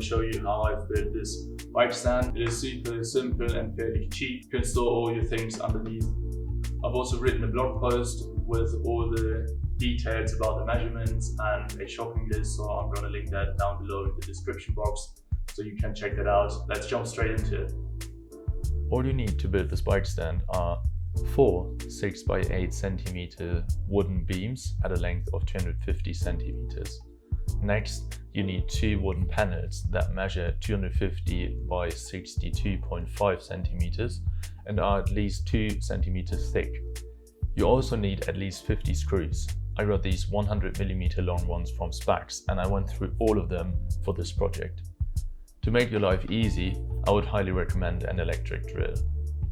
to show you how I've built this bike stand. It is super simple and fairly cheap. You can store all your things underneath. I've also written a blog post with all the details about the measurements and a shopping list, so I'm going to link that down below in the description box so you can check that out. Let's jump straight into it. All you need to build this bike stand are 4 6 by 8 centimeter wooden beams at a length of 250 centimeters. Next, you need 2 wooden panels that measure 250 by 62.5 centimeters and are at least 2 centimeters thick. You also need at least 50 screws. I got these 100mm long ones from Specs and I went through all of them for this project. To make your life easy, I would highly recommend an electric drill.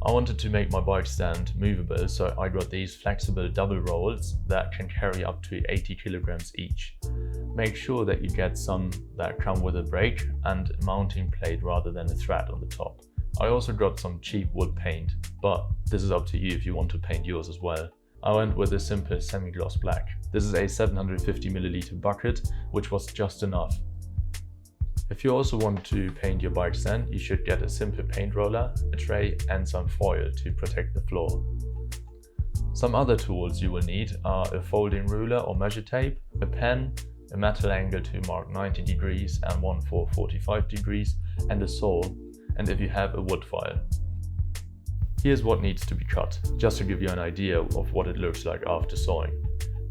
I wanted to make my bike stand movable, so I got these flexible double rolls that can carry up to 80 kilograms each. Make sure that you get some that come with a brake and a mounting plate rather than a thread on the top. I also got some cheap wood paint, but this is up to you if you want to paint yours as well. I went with a simple semi-gloss black. This is a 750ml bucket, which was just enough. If you also want to paint your bike stand, you should get a simple paint roller, a tray and some foil to protect the floor. Some other tools you will need are a folding ruler or measure tape, a pen, a metal angle to mark 90 degrees and one for 45 degrees, and a saw, and if you have a wood file. Here's what needs to be cut, just to give you an idea of what it looks like after sawing.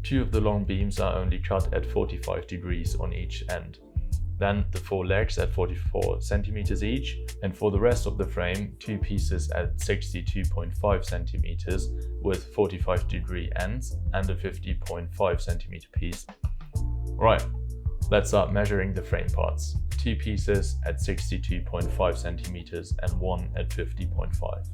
2 of the long beams are only cut at 45 degrees on each end. Then the 4 legs at 44 centimeters each, and for the rest of the frame, 2 pieces at 62.5 centimeters with 45 degree ends and a 50.5 centimeter piece. Right, let's start measuring the frame parts. 2 pieces at 62.5 centimeters and 1 at 50.5.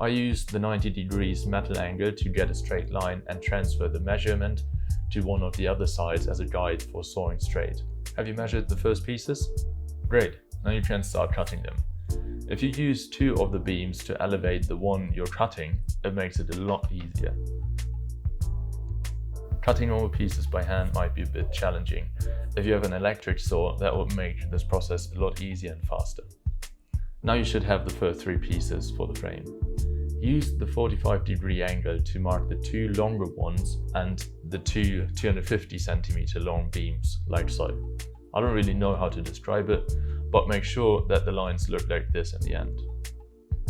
I used the 90 degrees metal angle to get a straight line and transfer the measurement to one of the other sides as a guide for sawing straight. Have you measured the first pieces? Great, now you can start cutting them. If you use 2 of the beams to elevate the one you're cutting, it makes it a lot easier. Cutting all pieces by hand might be a bit challenging. If you have an electric saw, that would make this process a lot easier and faster. Now you should have the first 3 pieces for the frame. Use the 45 degree angle to mark the 2 longer ones and the 2 250 centimeter long beams, like so. I don't really know how to describe it, but make sure that the lines look like this in the end.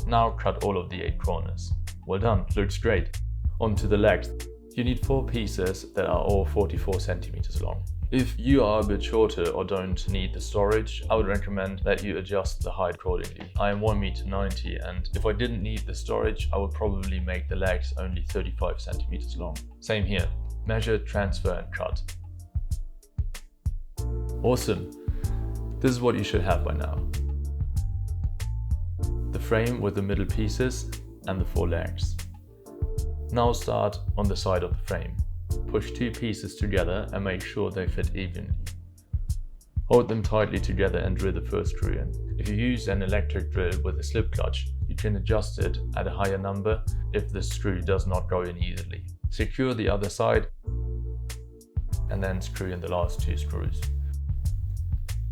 Now cut all of the 8 corners. Well done, looks great. On to the legs. You need 4 pieces that are all 44 centimeters long. If you are a bit shorter or don't need the storage, I would recommend that you adjust the height accordingly. I am 1m90 and if I didn't need the storage, I would probably make the legs only 35 centimeters long. Same here. Measure, transfer and cut. Awesome. This is what you should have by now. The frame with the middle pieces and the 4 legs. Now start on the side of the frame. Push 2 pieces together and make sure they fit evenly. Hold them tightly together and drill the first screw in. If you use an electric drill with a slip clutch, you can adjust it at a higher number if the screw does not go in easily. Secure the other side and then screw in the last 2 screws.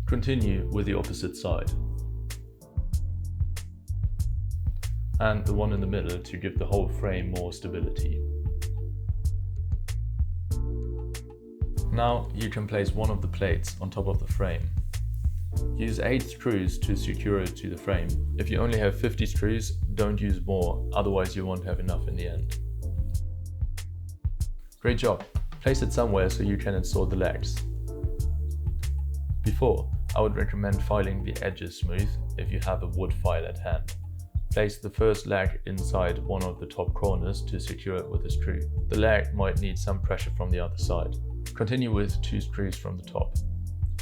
Continue with the opposite side and the one in the middle to give the whole frame more stability. Now you can place one of the plates on top of the frame. Use 8 screws to secure it to the frame. If you only have 50 screws, don't use more, otherwise you won't have enough in the end. Great job! Place it somewhere so you can install the legs. Before, I would recommend filing the edges smooth if you have a wood file at hand. Place the first leg inside one of the top corners to secure it with a screw. The leg might need some pressure from the other side. Continue with 2 screws from the top.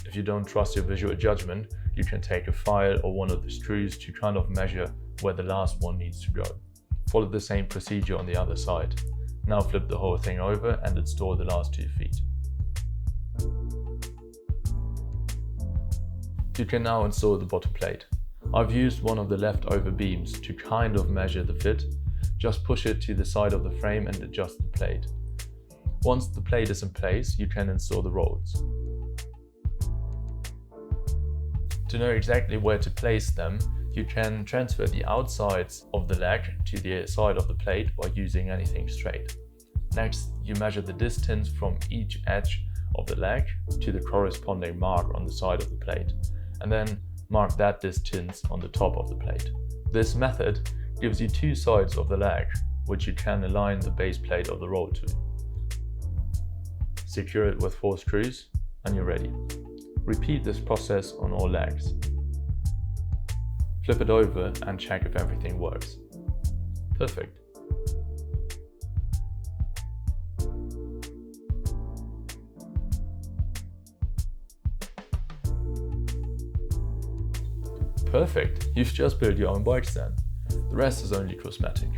If you don't trust your visual judgment, you can take a file or one of the screws to kind of measure where the last one needs to go. Follow the same procedure on the other side. Now flip the whole thing over and install the last 2 feet. You can now install the bottom plate. I've used one of the leftover beams to kind of measure the fit. Just push it to the side of the frame and adjust the plate. Once the plate is in place, you can install the rolls. To know exactly where to place them, you can transfer the outsides of the leg to the side of the plate by using anything straight. Next, you measure the distance from each edge of the leg to the corresponding mark on the side of the plate, and then mark that distance on the top of the plate. This method gives you two sides of the leg, which you can align the base plate of the roll to. Secure it with 4 screws and you're ready. Repeat this process on all legs. Flip it over and check if everything works. Perfect. Perfect, you've just built your own bike stand. The rest is only cosmetic.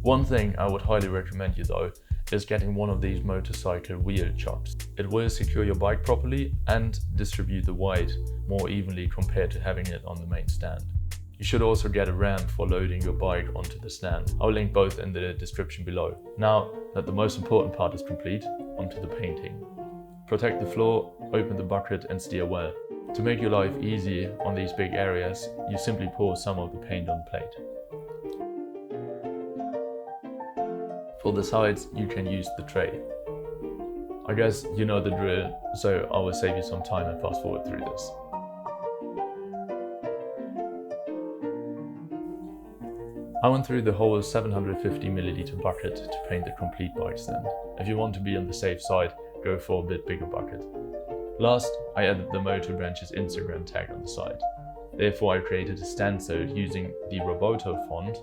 One thing I would highly recommend you though is getting one of these motorcycle wheel chocks. It will secure your bike properly and distribute the weight more evenly compared to having it on the main stand. You should also get a ramp for loading your bike onto the stand. I'll link both in the description below. Now that the most important part is complete, onto the painting. Protect the floor, open the bucket and steer well. To make your life easy on these big areas, you simply pour some of the paint on the plate. For the sides, you can use the tray. I guess you know the drill, so I will save you some time and fast forward through this. I went through the whole 750ml bucket to paint the complete bike stand. If you want to be on the safe side, go for a bit bigger bucket. Last, I added the Workbench's Instagram tag on the side. Therefore, I created a stencil using the Roboto font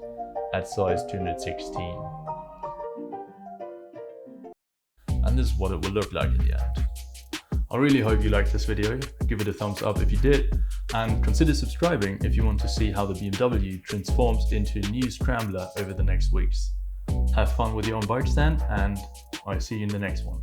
at size 216. And this is what it will look like in the end. I really hope you liked this video. Give it a thumbs up if you did, and consider subscribing if you want to see how the BMW transforms into a new scrambler over the next weeks. Have fun with your own bike stand, and I'll see you in the next one.